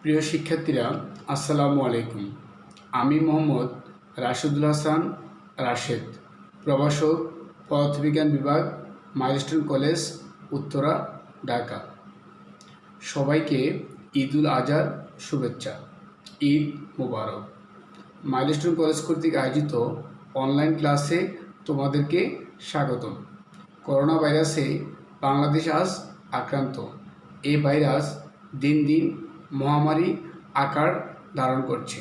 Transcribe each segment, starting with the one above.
প্রিয় শিক্ষার্থীরা, আসসালামু আলাইকুম। আমি মোহাম্মদ রাশেদুল হাসান রাশেদ, প্রভাষক, পদার্থবিজ্ঞান বিভাগ, মাইলস্টোন কলেজ, উত্তরা, ঢাকা। সবাইকে ঈদুল আজহার শুভেচ্ছা। ঈদ মোবারক। মাইলস্টোন কলেজ কর্তৃক আয়োজিত অনলাইন ক্লাসে তোমাদেরকে স্বাগতম। করোনা ভাইরাসে বাংলাদেশ আজ আক্রান্ত। এই ভাইরাস দিন দিন মহামারী আকার ধারণ করছে।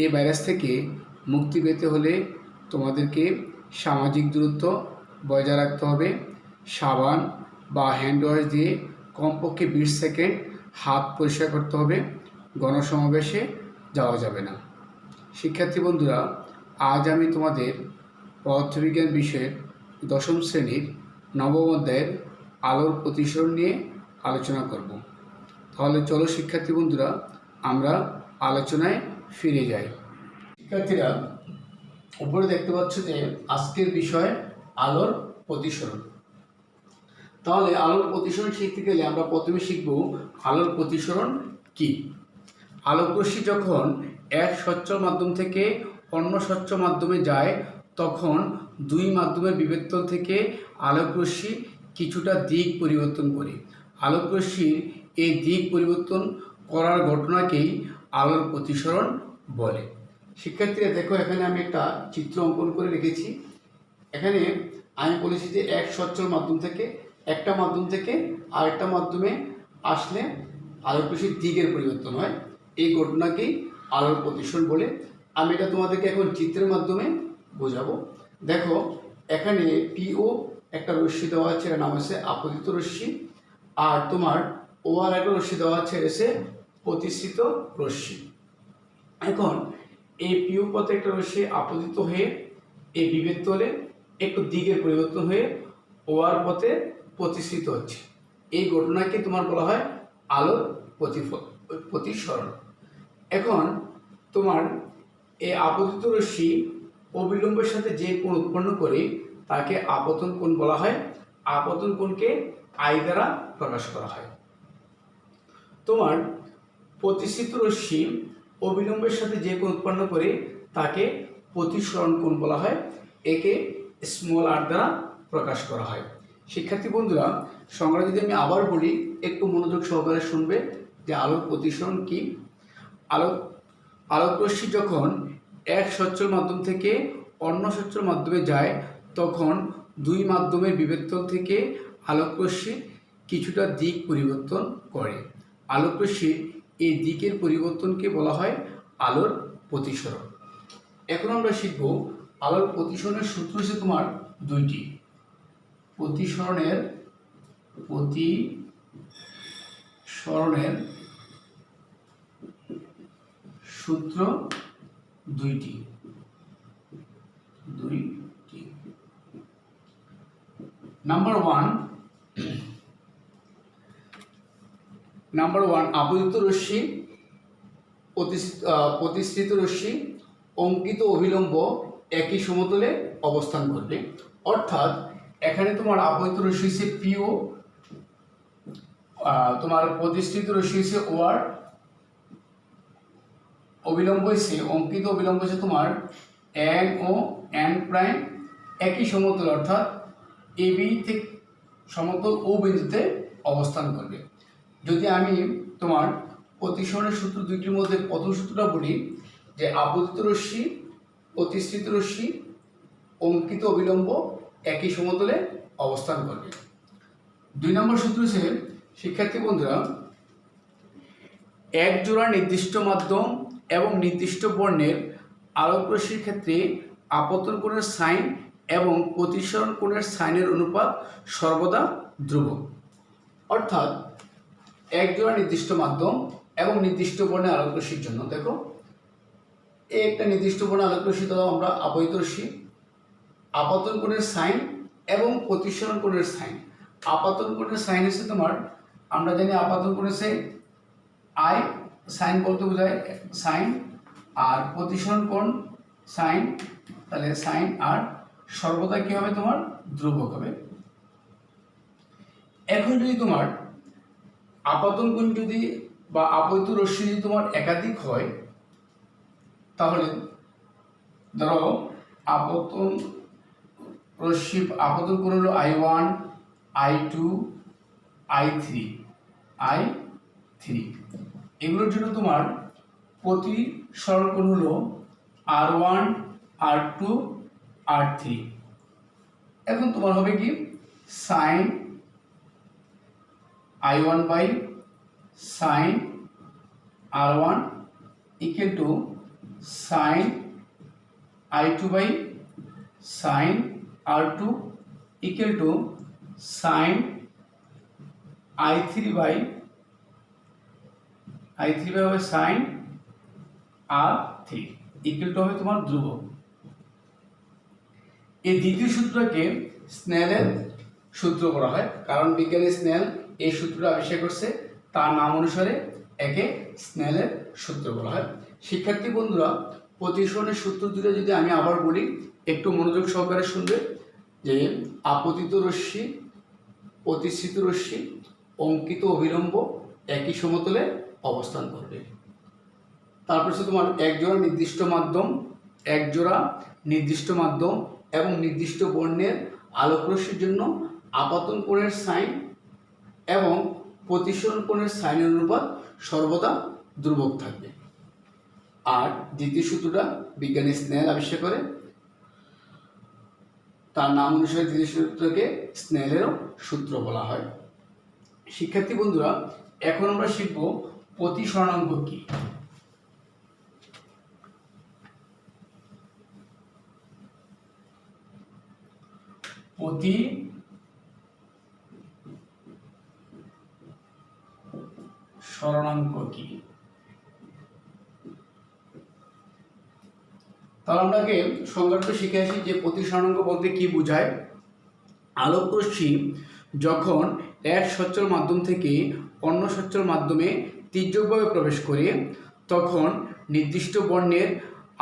এই ভাইরাস থেকে মুক্তি পেতে হলে তোমাদেরকে সামাজিক দূরত্ব বজায় রাখতে হবে। সাবান বা হ্যান্ড ওয়াশ দিয়ে কমপক্ষে 20 সেকেন্ড হাত পরিষ্কার করতে হবে। গণসমাবেশে যাওয়া যাবে না। শিক্ষার্থী বন্ধুরা, আজ আমি তোমাদের পদার্থবিজ্ঞান বিষয়ের 10ম শ্রেণীর নবম অধ্যায়ের আলোর প্রতিসরণ নিয়ে আলোচনা করব। তাহলে চলো শিক্ষার্থী বন্ধুরা, আমরা আলোচনায় ফিরে যাই। শিক্ষার্থীরা, উপরে দেখতে পাচ্ছ যে আজকের বিষয় আলোর প্রতিসরণ। তাহলে আলোর প্রতিসরণ শিখতে গেলে আমরা প্রথমে শিখব আলোর প্রতিসরণ কি। আলোকরশ্মি যখন এক সচ্ছল মাধ্যম থেকে অন্য সচ্ছল মাধ্যমে যায়, তখন দুই মাধ্যমের বিবর্তন থেকে আলোকরশ্মি কিছুটা দিক পরিবর্তন করে। আলোকরশ্মির এই দিক পরিবর্তন করার ঘটনাকেই আলোর প্রতিসরণ বলে। শিক্ষার্থীরা দেখো, এখানে আমি একটা চিত্র অঙ্কন করে রেখেছি। এখানে আমি বলেছি যে এক সচ্ছল মাধ্যম থেকে একটা মাধ্যম থেকে আরেকটা মাধ্যমে আসলে আলোকরশ্মির দিকের পরিবর্তন হয়। এই ঘটনাকেই আলোর প্রতিসরণ বলে। আমি এটা তোমাদেরকে এখন চিত্রের মাধ্যমে বোঝাবো। দেখো, এখানে পিও একটা রশ্মি দেওয়া আছে, এর নাম হচ্ছে আপতিত রশ্মি। আর তোমার ওআর একটা রশ্মি দেওয়া আছে, এসে প্রতিসৃত রশ্মি। এখন এই পিও পথে একটা রশ্মি আপতিত হয়ে এই বিবর্তিত হলে একটু দিকের পরিবর্তন হয়ে ওআর পথে প্রতিসৃত হচ্ছে। এই ঘটনাকে তোমার বলা হয় আলোর প্রতিসরণ। এখন তোমার এই আপতিত রশ্মি অবিলম্বের সাথে যে কোণ উৎপন্ন করে তাকে আপতন কোণ বলা হয়। আপতন কোণকে আই দ্বারা প্রকাশ করা হয়। তোমার প্রতিসৃত রশ্মি অবিলম্বের সাথে যে কোণ উৎপন্ন করে তাকে প্রতিসরণ কোণ বলা হয়। একে স্মল আর দ্বারা প্রকাশ করা হয়। শিক্ষার্থী বন্ধুরা, সংজ্ঞা যদি আমি আবার বলি, একটু মনোযোগ সহকারে শুনবে যে আলোর প্রতিসরণ কি। আলোকরশ্মি যখন এক সচ্ছল মাধ্যম থেকে অন্য সচ্ছল মাধ্যমে যায়, তখন দুই মাধ্যমের বিবর্তন থেকে আলোকরশ্মি কিছুটা দিক পরিবর্তন করে। আলোকরশ্মির এই দিকের পরিবর্তনকে বলা হয় আলোর প্রতিসরণ। এখন আমরা শিখব আলোর প্রতিসরণের সূত্র হচ্ছে তোমার দুইটি। প্রতিসরণের সূত্র দুইটি। নাম্বার ওয়ান, আপতিত রশ্মি, প্রতিসৃত রশ্মি, অঙ্কিত অভিলম্ব একই সমতলে অবস্থান করবে। অর্থাৎ এখানে তোমার আপতিত রশ্মি হচ্ছে পিও, তোমার প্রতিসৃত রশ্মি হচ্ছে ওআর, অবিলম্ব হচ্ছে অঙ্কিত অবিলম্ব হচ্ছে তোমার এন ও এন প্রাইম, একই সমতল অর্থাৎ এবি থেকে সমতল ও বিন্দুতে অবস্থান করবে। যদি আমি তোমার প্রতিসরণের সূত্র দুইটির মধ্যে প্রথম সূত্রটা বলি, যে আপতিত রশ্মি, প্রতিসৃত রশ্মি, অঙ্কিত অবিলম্ব একই সমতলে অবস্থান করবে। 2 নম্বর সূত্র হচ্ছে, শিক্ষার্থী বন্ধুরা, এক জোড়া নির্দিষ্ট মাধ্যম এবং নির্দিষ্ট বর্ণের আলোকরশ্মির ক্ষেত্রে আপতন কোণের সাইন এবং প্রতিসরণ কোণের সাইনের অনুপাত সর্বদা ধ্রুবক। অর্থাৎ এক জোড়া নির্দিষ্ট মাধ্যম এবং নির্দিষ্ট বর্ণের আলোকরশ্মির জন্য, দেখো এই একটা নির্দিষ্ট বর্ণের আলোকরশ্মি দ্বারা আমরা আপতিত রশ্মি, আপতন কোণের সাইন এবং প্রতিসরণ কোণের সাইন। আপতন কোণের সাইন হচ্ছে তোমার, আমরা জানি আপতন কোণ হচ্ছে আই, সাইন বলতে বোঝায় সাইন, আর প্রতিসরণ কোণ সাইন, তাহলে সাইন আর সর্বদা কি হবে তোমার ধ্রুবক হবে। এখন যদি তোমার আপতন কোণ যদি বা আপতিত রশ্মি যদি তোমার একাধিক হয়, তাহলে ধরো আপতন রশ্মি আপতন কোণ হলো I1, I2, I3, এগুলোর জন্য তোমার প্রতিসরণ কোণ হলো R1, R2, R3। এখন তোমার হবে কি sine I1 by sine R1 equal to sine I2 by sine R2 equal to sine I3 by হবে সাইন R3 ইকুয়াল টু হবে তোমার ধ্রুবক। এই দ্বিতীয় সূত্রকে স্নেলের সূত্র বলা হয়, কারণ বিজ্ঞানী স্নেল এই সূত্রটা আবিষ্কার করছে, তার নাম অনুসারে একে স্নেলের সূত্র বলা হয়। শিক্ষার্থী বন্ধুরা, প্রতিসরণের সূত্র দুটো যদি আমি আবার বলি, একটু মনোযোগ সহকারে শুনবে। যে আপতিত রশ্মি, প্রতিসৃত রশ্মি অঙ্কিত অভিলম্ব একই সমতলে অবস্থান করবে। তারপর হচ্ছে তোমার একজোড়া নির্দিষ্ট মাধ্যম এবং নির্দিষ্ট বর্ণের আলোক রশ্মির জন্য আপতন কোণের সাইন এবং প্রতিসরণ কোণের সাইনের অনুপাত সর্বদা ধ্রুবক থাকবে। আর দ্বিতীয় সূত্রটা বিজ্ঞানী স্নেল আবিষ্কার করে, তার নাম অনুসারে দ্বিতীয় সূত্রকে স্নেলেরও সূত্র বলা হয়। শিক্ষার্থী বন্ধুরা, এখন আমরা শিখব প্রতিসরণাঙ্ক কি। প্রতিসরণাঙ্ক কি? তাহলে আমরা আগে সংজ্ঞাটা শিখে আসি যে প্রতিসরণাঙ্ক বলতে কি বোঝায়। আলোক রশ্মি যখন এক সচ্ছল মাধ্যম থেকে অন্য সচ্ছল মাধ্যমে তির্যকভাবে প্রবেশ করে, তখন নির্দিষ্ট বর্ণের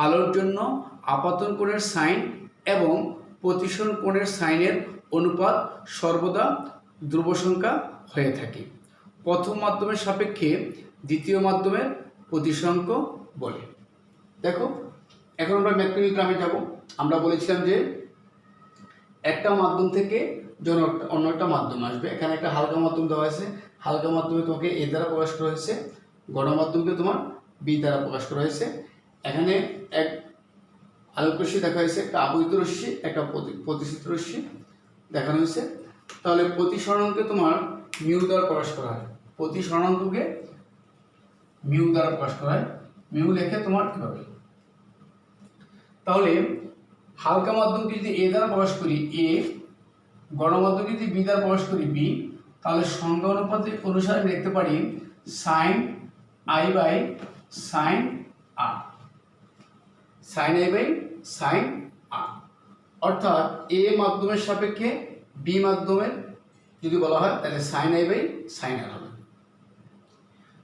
আলোর জন্য আপতন কোণের সাইন এবং প্রতিসরণ কোণের সাইনের অনুপাত সর্বদা ধ্রুব সংখ্যা হয়ে থাকে। প্রথম মাধ্যমের সাপেক্ষে দ্বিতীয় মাধ্যমের প্রতিসরাঙ্ক বলে। দেখো, এখন আমরা ম্যাথমেটিক্যামে যাব। আমরা বলেছিলাম যে একটা মাধ্যম থেকে যখন অন্য একটা মাধ্যম আসবে, এখানে একটা হালকা মাধ্যম দেওয়া আছে, হালকা মাধ্যমে তোমাকে এ দ্বারা প্রকাশ করা হয়েছে, গণমাধ্যমকে তোমার বি দ্বারা প্রকাশ করা হয়েছে। এখানে এক আলোক রশ্মি দেখা হয়েছে, একটা আপতিত রশ্মি, একটা প্রতিসৃত রশ্মি দেখানো হয়েছে। তাহলে প্রতিসরণাঙ্ককে তোমার মিউ দ্বারা প্রকাশ করা হয়, প্রতিসরণাঙ্ককে মিউ দ্বারা প্রকাশ করা হয়। মিউ লেখে তোমার কীভাবে, তাহলে হালকা মাধ্যমকে যদি এ দ্বারা প্রকাশ করি এ, গণমাধ্যমকে যদি বি দ্বারা প্রকাশ করি বি, তাহলে সংজ্ঞা অনুপাতে অনুসারে লিখতে পারি sine I by sine R, sine I by sine R. অর্থাৎ এ মাধ্যমের সাপেক্ষে বি মাধ্যমের যদি বলা হয়, তাহলে সাইন আই বাই সাইন আর হবে।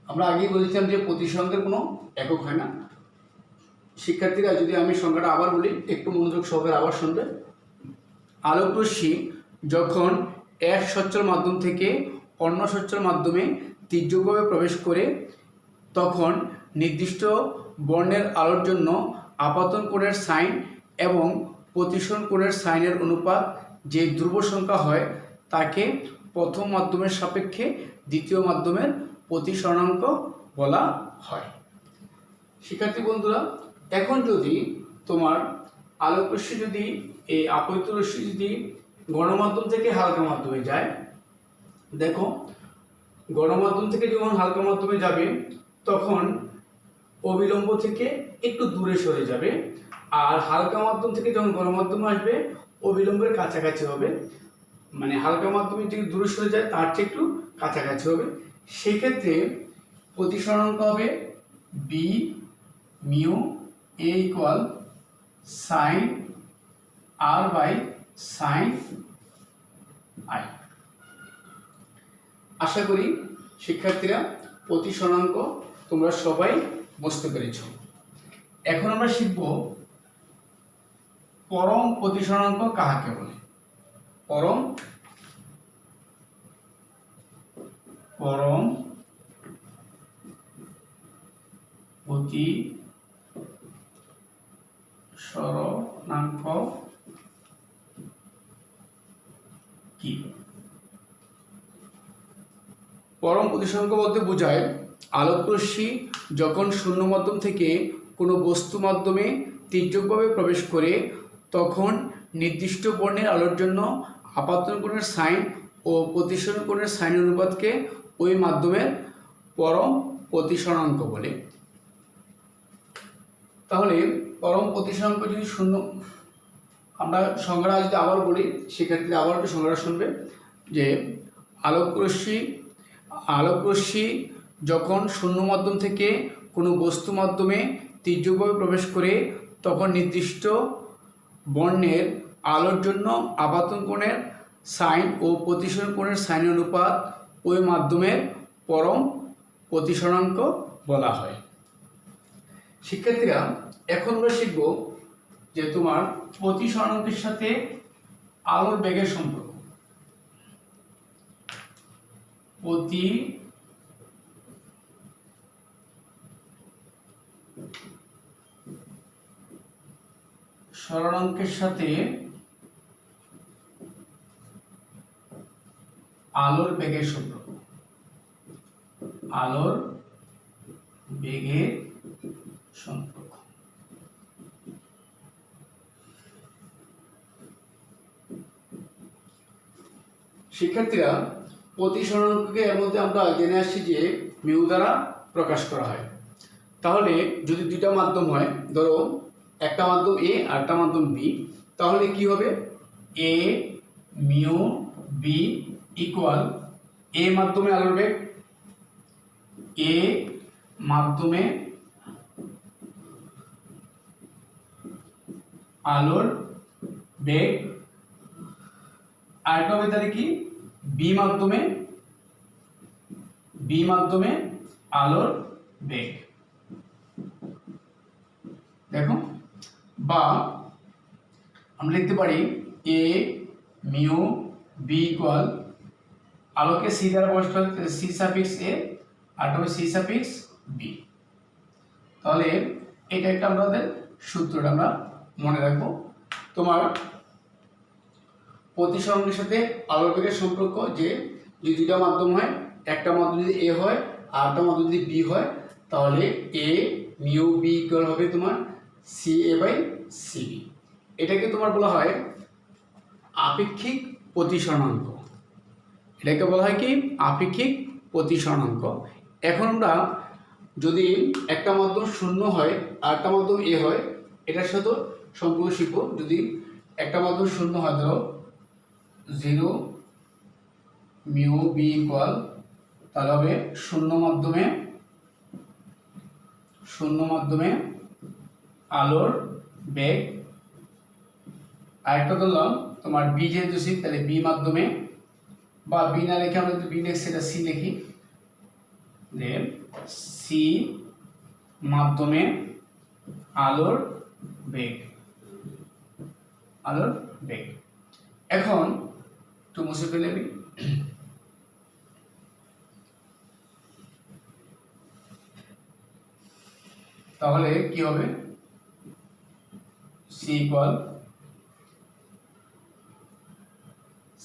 আমরা আগেই বলেছিলাম যে প্রতিসরণের কোনো একক হয় না। শিক্ষার্থীরা, যদি আমি সংখ্যাটা আবার বলি, একটু মনোযোগ সহকারে আবার শুনবে। আলোক রশ্মি যখন এক সচ্ছল মাধ্যম থেকে অন্য সচ্ছল মাধ্যমে তির্যকভাবে প্রবেশ করে, তখন নির্দিষ্ট বর্ণের আলোর জন্য আপতন কোণের সাইন এবং প্রতিসরণ কোণের সাইনের অনুপাত যে ধ্রুব সংখ্যা হয়, তাকে প্রথম মাধ্যমের সাপেক্ষে দ্বিতীয় মাধ্যমের প্রতিসরণাঙ্ক বলা হয়। শিক্ষার্থী বন্ধুরা, এখন যদি তোমার আলোক রশ্মি যদি এই আপতিত রশ্মি যদি গণমাধ্যম থেকে হালকা মাধ্যমে যায়, দেখো গণমাধ্যম থেকে যখন হালকা মাধ্যমে যাবে, তখন অবিলম্ব থেকে একটু দূরে সরে যাবে, আর হালকা মাধ্যম থেকে যখন গণমাধ্যমে আসবে অবিলম্বের কাছাকাছি হবে, মানে হালকা মাধ্যমে যদি দূরে সরে যায় তার চেয়ে একটু কাছাকাছি হবে। সেক্ষেত্রে প্রতিসরণাঙ্ক হবে B mu A equal sine R by sine I. আশা করি শিক্ষার্থীরা প্রতিসরণাঙ্ক তোমরা সবাই বুঝতে পেরেছ। এখন আমরা শিখব পরম প্রতিসরণাঙ্ক কাহাকে বলে। পরম প্রতিসরণাঙ্ক কি? পরম প্রতিসরণাঙ্ক বলতে বোঝায় আলোকরশ্মি যখন শূন্য মাধ্যম থেকে কোনো বস্তু মাধ্যমে তির্যকভাবে প্রবেশ করে তখন নির্দিষ্ট বর্ণের আলোর জন্য আপাতন কোণের সাইন ও প্রতিসরণ কোণের সাইন অনুপাতকে ওই মাধ্যমের পরম প্রতিসরণাঙ্ক বলে। তাহলে পরম প্রতিসরণাঙ্ক যদি শূন্য, আমরা সংজ্ঞা যদি আবার বলি সেক্ষেত্রে আবার একটু সংজ্ঞাটা শুনবে যে আলোকরশ্মি যখন শূন্য মাধ্যম থেকে কোনো বস্তু মাধ্যমে তির্যকভাবে প্রবেশ করে তখন নির্দিষ্ট বর্ণের আলোর জন্য আপাতন কোণের সাইন ও প্রতিসরণ কোণের সাইন অনুপাত ওই মাধ্যমের পরম প্রতিসরণাঙ্ক বলা হয়। শিক্ষার্থীরা, এখন আমরা শিখব যে তোমার প্রতিসরণাঙ্কের সাথে আলোর বেগের সম্পর্ক। প্রতিসরণাঙ্কের সাথে আলোর বেগের সম্পর্ক। আলোর বেগের সম্পর্ক। শিক্ষার্থীরা, প্রতিসরণাঙ্ককে এর মধ্যে আমরা জেনে আসছি যে মিউ দ্বারা প্রকাশ করা হয়। তাহলে যদি দুইটা মাধ্যম হয়, ধরো একটা মাধ্যম এ আর একটা মাধ্যম বি, তাহলে কি হবে? এ মিউ বি ইকুয়াল এ মাধ্যমে আলোর বেগ, এ মাধ্যমে আলোর বেগ, আরেকটা হবে তাহলে কি বি মাধ্যমে আলোর বেগ। দেখো, বা আমরা লিখতে পারি এ মিউ বি ইকুয়াল আলোকে সি দ্বারা প্রকাশ করা হয় সি সাফিক্স এ আর হবে সি সাফিক্স বি। তাহলে এটা একটা আমাদের সূত্রটা আমরা মনে রাখবো। তোমার প্রতিসরণের সাথে আলোর বেগের সম্পর্ক যে যদি দুইটা মাধ্যম হয়, একটা মাধ্যম যদি এ হয় আর একটা মাধ্যম যদি বি হয়, তাহলে এ মিউ বি ইকুয়াল হবে তোমার C A by C B. এটাকে তোমার বলা হয় আপেক্ষিক প্রতিসরণাঙ্ক। এটাকে বলা হয় কি আপেক্ষিক প্রতিসরণাঙ্ক। এখন আমরা যদি একটা মাধ্যম শূন্য হয় আর একটা মাধ্যম এ হয়, এটার সাথে সম্পর্ক শিখব। যদি একটা মাধ্যম শূন্য হয়, ধরো 0 মিউ বি ইকুয়াল, তাহলে হবে শূন্য মাধ্যমে আলোর বেগ। আরেকটা ধরলাম তোমার বি যেহেতু সি, তাহলে বি মাধ্যমে, বা বি না লিখে আমরা যদি বি লিখি সেটা সি লিখি, দেন সি মাধ্যমে আলোর বেগ। এখন একটু মুছে ফেলে দিই। তাহলে কি হবে? C equal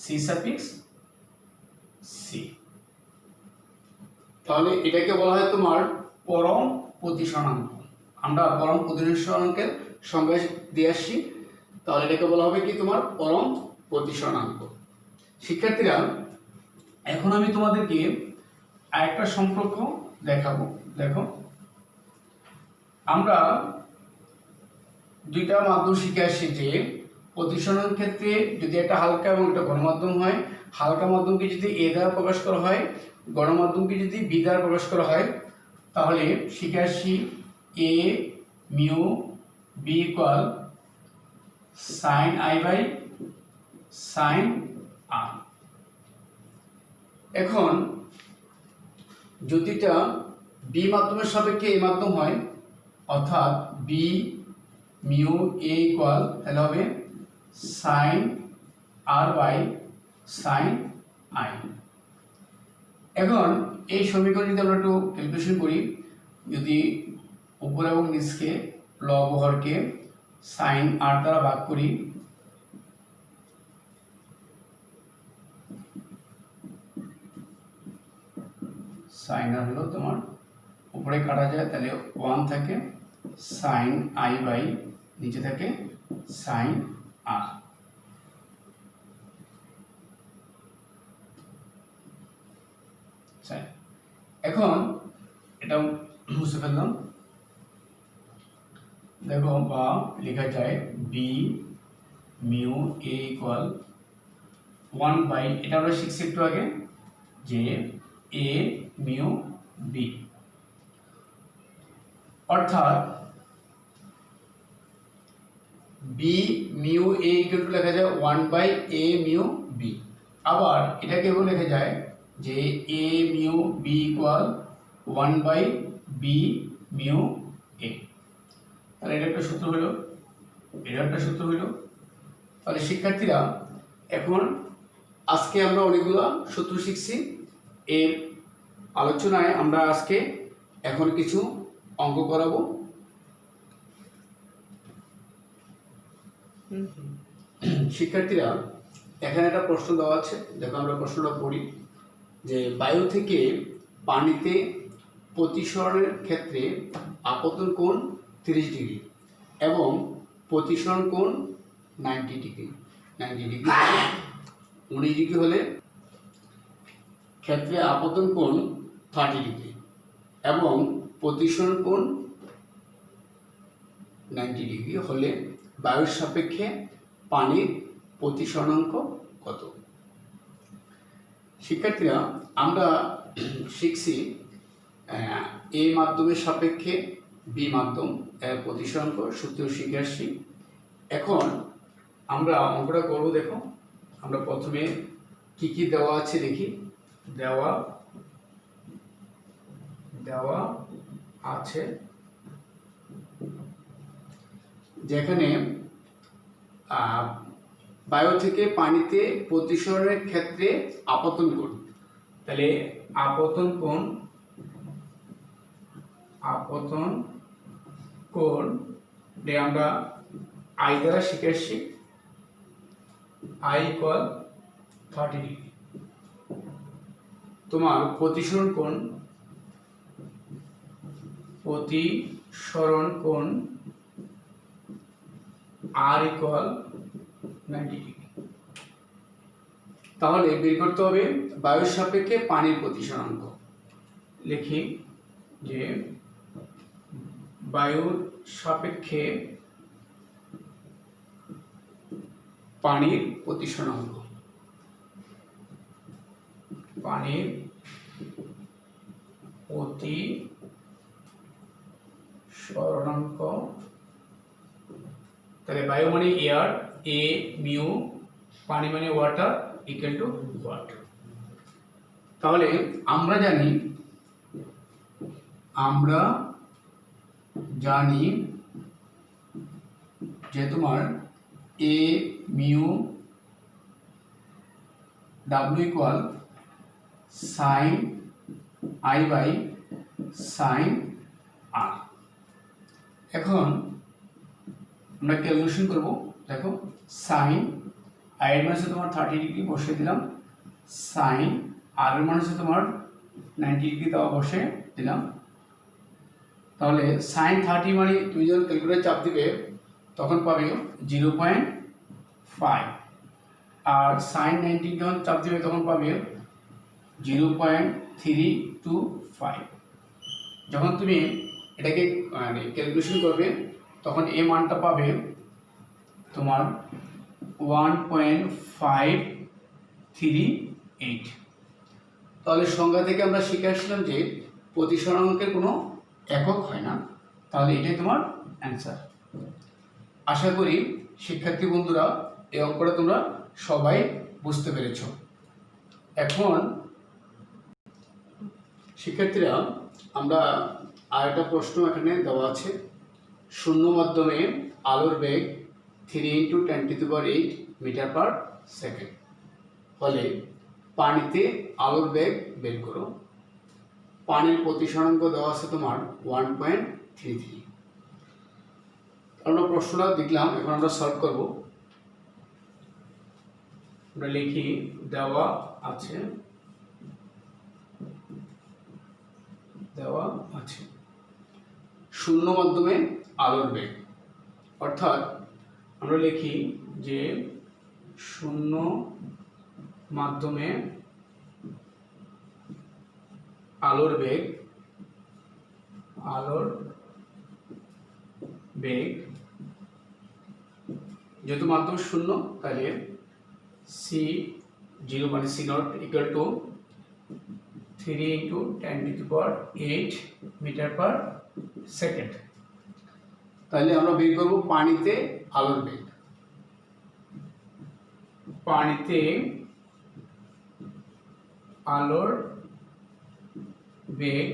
C suffix C. তাহলে এটাকে বলা হয় তোমার পরম প্রতিসরণাঙ্ক। আমরা পরম প্রতিসরণাঙ্কের সংজ্ঞা দিয়ে আসছি। তাহলে এটাকে বলা হবে কি তোমার পরম প্রতিসরণাঙ্ক। শিক্ষার্থীরা, এখন আমি তোমাদেরকে আরেকটা সম্পর্ক দেখাবো। দেখো, আমরা দুইটা মাধ্যম শিখে আসছি যে প্রতিসরণের ক্ষেত্রে যদি একটা হালকা এবং একটা গণমাধ্যম হয়, হালকা মাধ্যমকে যদি এ দ্বারা প্রকাশ করা হয়, গণমাধ্যমকে যদি বি দ্বারা প্রকাশ করা হয়, তাহলে শিখে আসছি A mu B equal sine I by sine R. এখন যদিটা বি মাধ্যমের সাপেক্ষে এ মাধ্যম হয়, অর্থাৎ বি মিউ এ ইকুয়াল, তাহলে হবে sine R by sine I. এখন এই সমীকরণ যদি আমরা একটু ক্যালকুলেশন করি, যদি উপর এবং নিচকে লব হরকে sin r দ্বারা ভাগ করি, sin r হলো তোমার উপরে কাটা যায় তাহলে 1 থাকে sin i বাই নিচে থাকে sin r। এখন এটা মুছে ফেললাম, দেখো বা লেখা যায় B mu A equal 1 by, এটা আমরা শিখছি একটু আগে যে এ মিউ বি, অর্থাৎ B mu A equal to লেখা যায় 1 বাই এ মিউ বি। আবার এটাকেও লেখা যায় যে A mu B equal 1 by B mu A. তাহলে এটা একটা সূত্র হলো, এটা একটা সূত্র হলো। তাহলে শিক্ষার্থীরা এখন আজকে আমরা অনেকগুলো সূত্র শিখছি, এর আলোচনায় আমরা আজকে এখন কিছু অঙ্ক করাবো। শিক্ষার্থীরা এখানে একটা প্রশ্ন দেওয়া আছে, দেখো আমরা প্রশ্নটা পড়ি যে বায়ু থেকে পানিতে প্রতিসরণের ক্ষেত্রে আপতন কোণ 30 ডিগ্রি এবং প্রতিসরণ কোণ 90 ডিগ্রি। 90 ডিগ্রি 19 ডিগ্রি হলে ক্ষেত্রে আপতন কোণ 30 ডিগ্রি এবং প্রতিসরণ কোণ 90 ডিগ্রি হলে বায়ুর সাপেক্ষে পানির প্রতিসরণাঙ্ক কত? শিক্ষার্থীরা আমরা শিখছি এ মাধ্যমের সাপেক্ষে বি মাধ্যম এর প্রতিসরণাঙ্ক সূত্র শিখে আসছি। এখন আমরা অঙ্কটা করবো। দেখো আমরা প্রথমে কি কি দেওয়া আছে দেখি। দেওয়া আছে যেখানে বায়ু থেকে পানিতে প্রতিসরণের ক্ষেত্রে আপতন কোণ, তাহলে আপতন কোণ আমরা আই দ্বারা শিখে আসছি, আই ইকুয়াল 30 ডিগ্রি। তোমার প্রতিসরণ কোণ আর ইকুয়াল 90 ডিগ্রি। তাহলে বের করতে হবে বায়ুর সাপেক্ষে পানির প্রতিসরণাঙ্ক। লিখি যে বায়ুর সাপেক্ষে পানির প্রতিসরণাঙ্ক, পানির প্রতিসরণাঙ্ক, তাহলে বায়ু মানে এয়ার, এ মিউ, পানি মানে ওয়াটার, ইকুয়াল টু ওয়াটার। তাহলে আমরা জানি যে তোমার A mu W equal sine I by sine R. এখন আমরা ক্যালকুলেশন করব। দেখো সাইন আই এর মান হচ্ছে তোমার 30 ডিগ্রি বসিয়ে দিলাম, সাইন আর এর মান হচ্ছে তোমার 90 ডিগ্রি দেওয়া বসে দিলাম। তাহলে সাইন 30 মানে তুমি যখন ক্যালকুলেটর চাপ দিবে তখন পাবে 0.5, আর সাইন 90 যখন চাপ দিবে তখন পাবে 0.325। যখন তুমি এটাকে ক্যালকুলেশন করবে তখন এই মানটা পাবে তোমার 1.538। তাহলে সংজ্ঞা থেকে আমরা শিখে আসলাম যে প্রতিসরণাঙ্কের কোনো একক হয় না। তাহলে এটাই তোমার অ্যান্সার। আশা করি শিক্ষার্থী বন্ধুরা এই অঙ্কটা তোমরা সবাই বুঝতে পেরেছ। এখন শিক্ষার্থীরা আমরা আরেকটা প্রশ্ন এখানে দেওয়া আছে, শূন্য মাধ্যমে আলোর বেগ 3 × 10⁸ মিটার পার সেকেন্ড হলে পানিতে আলোর বেগ বের করো। পানির প্রতিসরাঙ্ক দেওয়া আছে তোমার 1.33। আমরা প্রশ্নটা দেখলাম, এখন আমরা সলভ করব। আমরা লিখি দেওয়া আছে শূন্য মাধ্যমে আলোর বেগ, অর্থাৎ আমরা লিখি যে শূন্য মাধ্যমে আলোর বেগ যেহেতু মাধ্যম শূন্য, তাহলে C0 মানে C0 equal to 3 × 10⁸ metre per second. তাহলে আমরা বের করব পানিতে আলোর বেগ। পানিতে আলোর বেগ,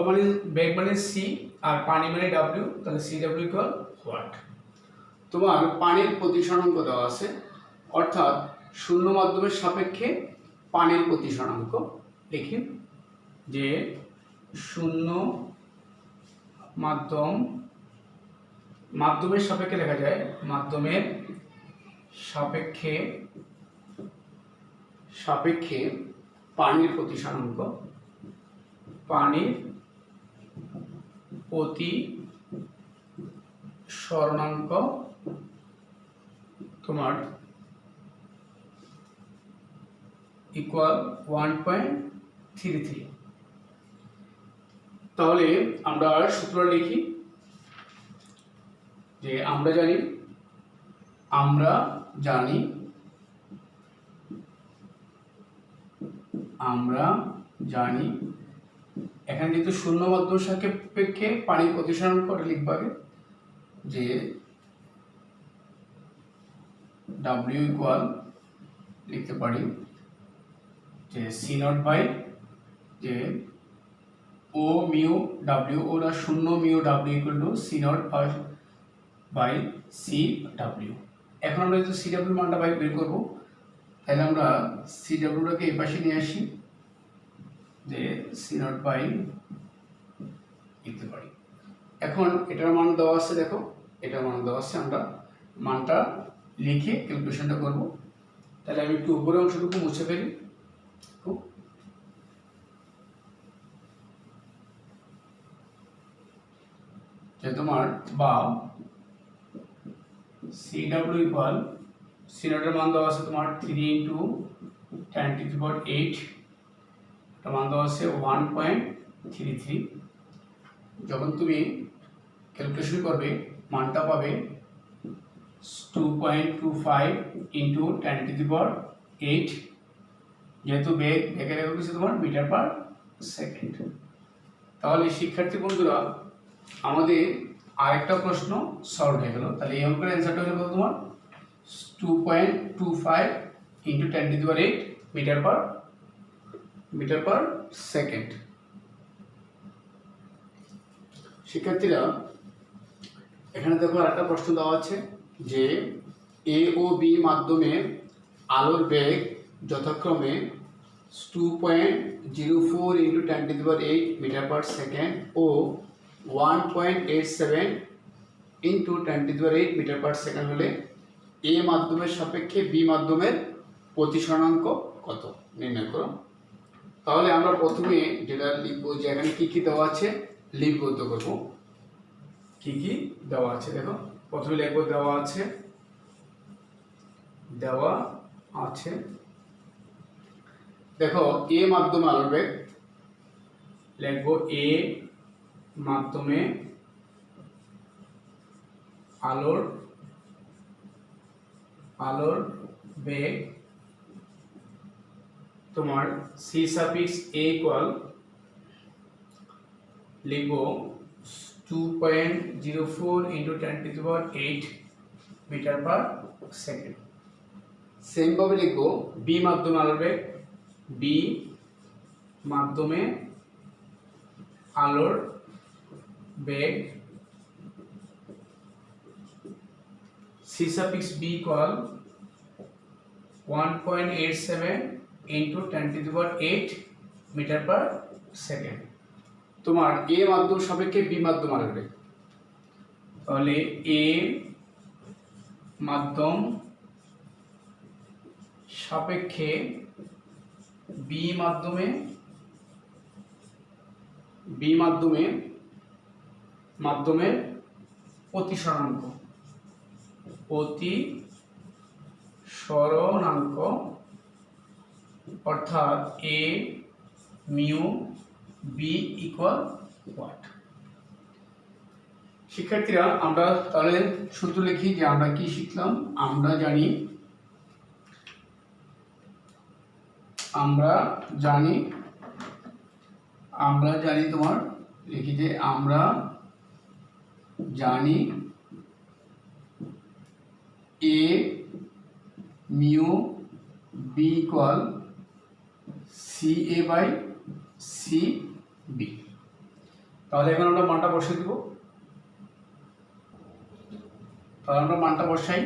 মানে বেগ মানে সি আর পানি মানে ডাব্লিউ, তাহলে CW ইকুয়াল হোয়াট। তোমার পানির প্রতিসরাঙ্ক দেওয়া আছে, অর্থাৎ শূন্য মাধ্যমের সাপেক্ষে পানির প্রতিসরাঙ্ক লিখি যে শূন্য মাধ্যমের সাপেক্ষে লেখা যায় মাধ্যমের সাপেক্ষে পানির প্রতিসরাঙ্ক, তোমার ইকুয়াল 1.33। তাহলে আমরা সূত্র লিখি যে আমরা জানি এখানে যেহেতু শূন্য মাধ্যম সাপেক্ষে পানির প্রতিসরাঙ্ক লিখব আগে যে W ইকুয়াল লিখতে পারি যে C0 বাই যে ও মিউ W, ওরা শূন্য mu W equal to C0 by CW। এখন আমরা যদি CW মানটা বের করব, তাহলে আমরা CWটাকে এই পাশে নিয়ে আসি যে C0 বাই লিখতে পারি। এখন এটার মান দেওয়া আছে, দেখো এটার মান দেওয়া আছে, আমরা মানটা লিখে ক্যালকুলেশনটা করব। তাহলে আমি একটু উপরের অংশটুকু মুছে ফেলি। যে তোমার বা CW ইকুয়াল C0 এর মান দেওয়া আছে তোমার 3 × 10⁸, এর মান দেওয়া আছে 1.33। যখন তুমি ক্যালকুলেশন করবে মানটা পাবে 2.25 × 10⁸, যেহেতু বেগের একক হচ্ছে তোমার মিটার পার সেকেন্ড। তাহলে শিক্ষার্থী বন্ধুরা, আমাদের আরেকটা প্রশ্ন সলভ হয়ে গেল। তাহলে এই অঙ্কের অ্যান্সারটা হলো তোমার 2.25 × 10⁸ মিটার পার সেকেন্ড। শিক্ষার্থীরা, এখানে দেখো আরেকটা প্রশ্ন দেওয়া আছে যে A ও B মাধ্যমে আলোর বেগ যথাক্রমে 2.04 × 10⁸ মিটার পার সেকেন্ড ও 1.87 × 10⁸ মিটার পার সেকেন্ড হলে A মাধ্যমের সাপেক্ষে B মাধ্যমের প্রতিসরাঙ্ক কত নির্ণয় করো। তাহলে আমরা প্রথমে যেটা লিখবো যে এখানে কি দেওয়া আছে লিপিবদ্ধ করব। কি দেওয়া আছে দেখো, প্রথমে লিখবো দেওয়া আছে দেখো A মাধ্যমে আলোর বেগ, লিখবো A মাধ্যমে আলোর বেগ তোমার C(A) ইকুয়াল লিখবো 2.04 × 10⁸ মিটার পার সেকেন্ড। সেম ভাবে লিখবো B মাধ্যমে আলোর বেগ, B মাধ্যমে আলোর বেগ C(B) equal 1.87 × 10⁸ metre per second. তোমার এ মাধ্যম সাপেক্ষে বি মাধ্যম আসবে, তাহলে এ মাধ্যম সাপেক্ষে বি মাধ্যমের প্রতিসরণাঙ্ক অর্থাৎ A mu B equal what. শিক্ষার্থীরা আমরা তাহলে সূত্র লিখি যে আমরা কি শিখলাম। আমরা জানি তোমার লিখি যে আমরা জানি A mu B equal C A by C B. তাহলে এখন আমরা মানটা বসিয়ে দেব। তাহলে আমরা মানটা বসাই।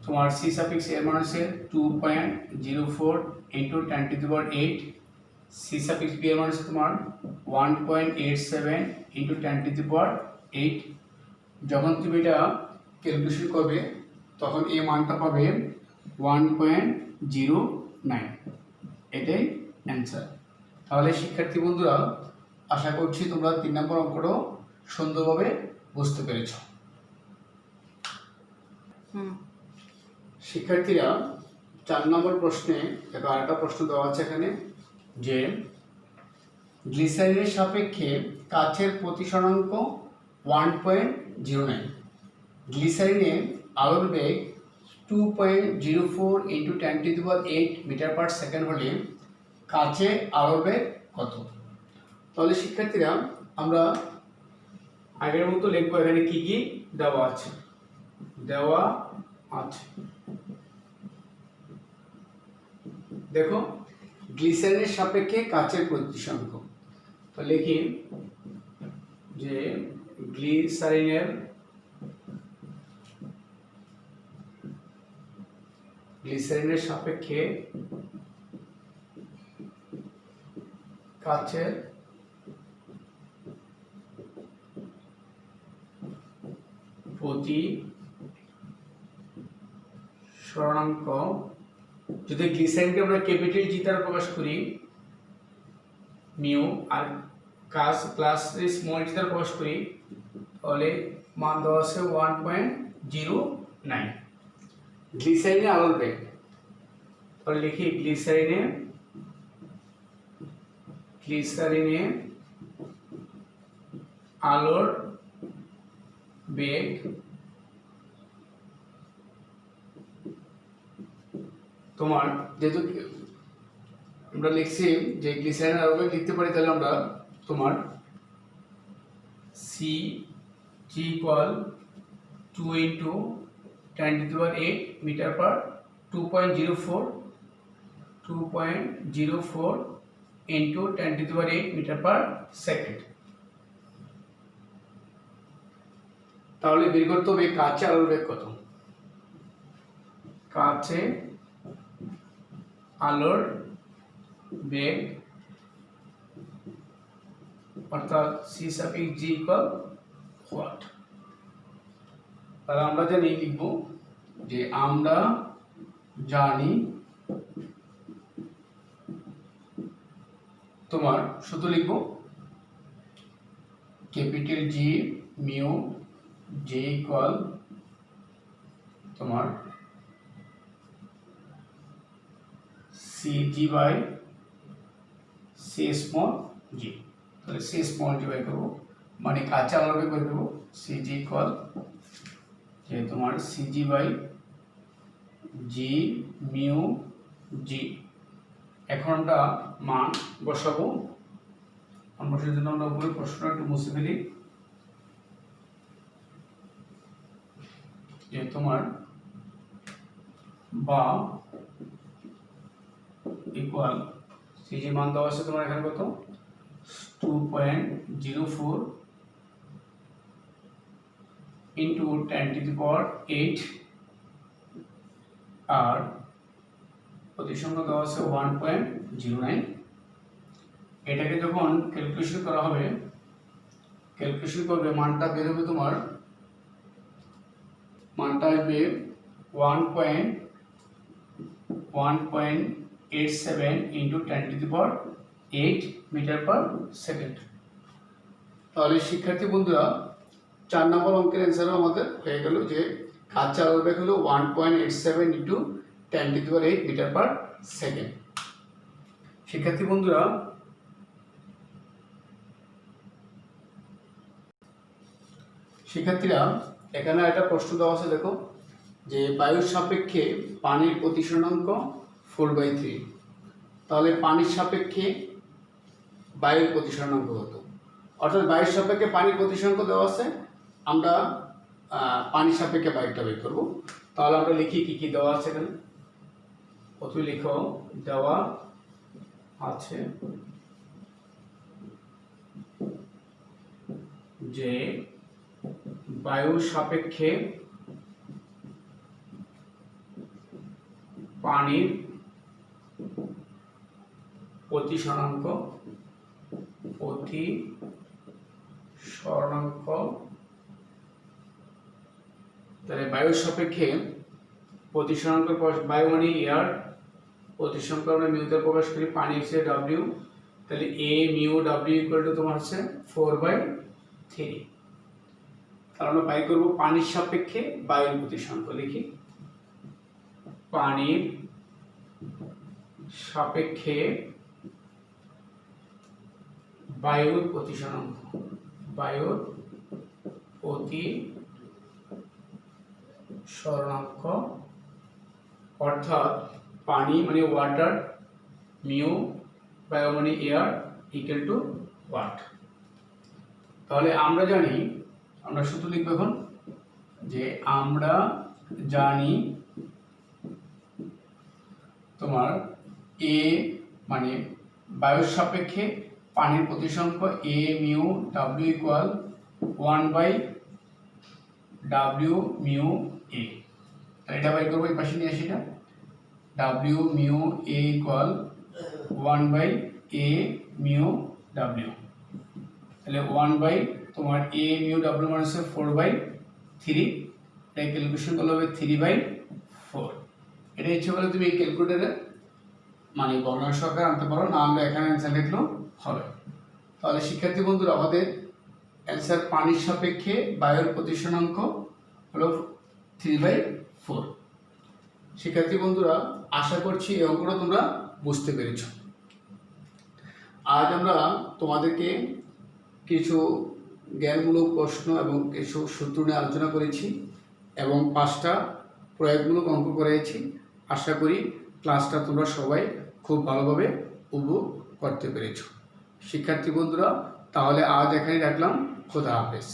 তোমার সি সাফিক্স এর মান হচ্ছে 2.04 ইন্টু 10⁸, সি সাফিক্স বি এর মান হচ্ছে তোমার 1.87 ইন্টু 10⁸। যখন তুমি এটা ক্যালকুলেশন করবে তখন এই মানটা পাবে 1.09। এটাই অ্যান্সার। তাহলে শিক্ষার্থী বন্ধুরা আশা করছি তোমরা 3 নম্বর অঙ্কটাও সুন্দরভাবে বুঝতে পেরেছ। শিক্ষার্থীরা 4 নম্বর প্রশ্নে দেখো আরেকটা প্রশ্ন দেওয়া আছে এখানে যে গ্লিসারিনের সাপেক্ষে কাচের প্রতিসরণাঙ্ক 1.09। গ্লিসারিনে আলোর বেগ 2.04 ইন্টু 10⁸ মিটার পার সেকেন্ড হলে কাচে আলোর বেগ কত? তাহলে শিক্ষার্থীরা আমরা আগের মতো লিখবো এখানে কি কি দেওয়া আছে। দেখো গ্লিসারিনের সাপেক্ষে কাচের প্রতিসরণাঙ্ক, তো লিখি যে গ্লিসারিনের সাপেক্ষে কাচের প্রতিসরণাঙ্ক, যদি গ্লিসারিনকে আমরা ক্যাপিটাল জি দ্বারা প্রকাশ করি মিউ আর কাচ প্লাস স্মল জি দ্বারা প্রকাশ করি তাহলে মান দেওয়া আছে 1.09। গ্লিসারিনে আলোর বেগ, তাহলে লিখি গ্লিসারিনে আলোর বেগ তোমার, যেহেতু আমরা লিখছি যে গ্লিসারিনের আলোর বেগ লিখতে পারি, তাহলে আমরা তোমার C G equal 2 into 10⁸ metre per 2.04 into 10⁸ metre per second. তাহলে বের করতে হবে কাচে আলোর বেগ কত। কাচে আলোর বেগ অর্থাৎ C suffix G equal what. তাহলে আমরা জানি লিখব যে আমরা জানি তোমার সূত্র লিখব capital G mu J equal তোমার C G by C small G. তাহলে সি স্মল জি বাই করবো, মানে কাঁচা আলোর বেগ করে দেবো সি জি ইকুয়াল যে তোমার C G by G mu G. এখন আমরা মান বসাবো। মান বসানোর জন্য আমরা উপরে প্রশ্নটা একটু মুছে ফেলি যে তোমার বা ইকুয়াল সি জি মান দেওয়া আছে তোমার এখানে কত 2.04 ইন্টু 10⁸ আর প্রতিসরণ দেওয়া আছে 1.09। এটাকে যখন ক্যালকুলেশন করা হবে, ক্যালকুলেশন করবে মানটা বের হবে, তোমার মানটা আসবে 1.87 ইন্টু 10⁸ মিটার পার সেকেন্ড। তাহলে শিক্ষার্থী বন্ধুরা 4 নম্বর অঙ্কের অ্যান্সারও আমাদের হয়ে গেল যে কাজ চালার বেগ হলো 1.87 ইন্টু 10⁸ মিটার পার সেকেন্ড। শিক্ষার্থী বন্ধুরা শিক্ষার্থীরা এখানে একটা প্রশ্ন দেওয়া আছে, দেখো যে বায়ুর সাপেক্ষে পানির প্রতিসরণাঙ্ক 4/3। তাহলে পানির সাপেক্ষে বায়ুর প্রতিসরণাঙ্ক কত? অর্থাৎ বায়ুর সাপেক্ষে পানির প্রতিসরণাঙ্ক দেওয়া আছে, আমরা পানির সাপেক্ষে বায়ুটা বের করব। তাহলে আমরা লিখি কি কি দেওয়া আছে এখানে। প্রথমে লিখো দেওয়া আছে যে বায়ুর সাপেক্ষে পানির প্রতিসরণাঙ্ক তাহলে বায়ুর সাপেক্ষে প্রতিসরণাঙ্ক, বায়ু মানে এয়ার, প্রতিসরণাঙ্ক আমরা মিউতে প্রকাশ করি, পানি হচ্ছে ডব্লিউ। তাহলে এ মিউ ডব্লিউ ইকুয়াল টু তোমার হচ্ছে 4/3। তাহলে আমরা বাই করবো পানির সাপেক্ষে বায়ুর প্রতিসরণাঙ্ক। লিখি পানির সাপেক্ষে বায়ুর প্রতিসরণাঙ্ক, বায়ুর প্রতিসরণাঙ্ক অর্থাৎ পানি মানে ওয়াটার, মিউ বায়ু মানে এয়ার ইকুয়াল টু ওয়াট। তাহলে আমরা জানি, আমরা শুধু লিখব এখন যে আমরা জানি তোমার এ মানে বায়ুর সাপেক্ষে পানির প্রতিসরণাঙ্ক A mu W equal 1/w mu A. তাহলে এটা বাই করবো, এই পাশে নিয়ে আসি না, W mu A equal 1/a mu W. তাহলে 1 তোমার a মিউ ডাব্লিউ মানে হচ্ছে 4/3। এটা ক্যালকুলেশন করলে হবে 3/4। এটা ইচ্ছে করলে তুমি এই ক্যালকুলেটরে মানে গণনা সহকারে আনতে পারো, না আমরা এখানে অ্যান্সার লিখলেও হবে। তাহলে শিক্ষার্থী বন্ধুরা আমাদের অ্যান্সার পানির সাপেক্ষে বায়ুর প্রতিসরণাঙ্ক হলো 3/4। শিক্ষার্থী বন্ধুরা আশা করছি এই অঙ্কটা তোমরা বুঝতে পেরেছ। আজ আমরা তোমাদেরকে কিছু জ্ঞানমূলক প্রশ্ন এবং কিছু সূত্র নিয়ে আলোচনা করেছি এবং 5টা প্রয়োগমূলক অঙ্ক করেছি। আশা করি ক্লাসটা তোমরা সবাই খুব ভালোভাবে উপভোগ করতে পেরেছ। শিক্ষার্থী বন্ধুরা তাহলে আজ এখানেই রাখলাম। খোদা হাফেজ।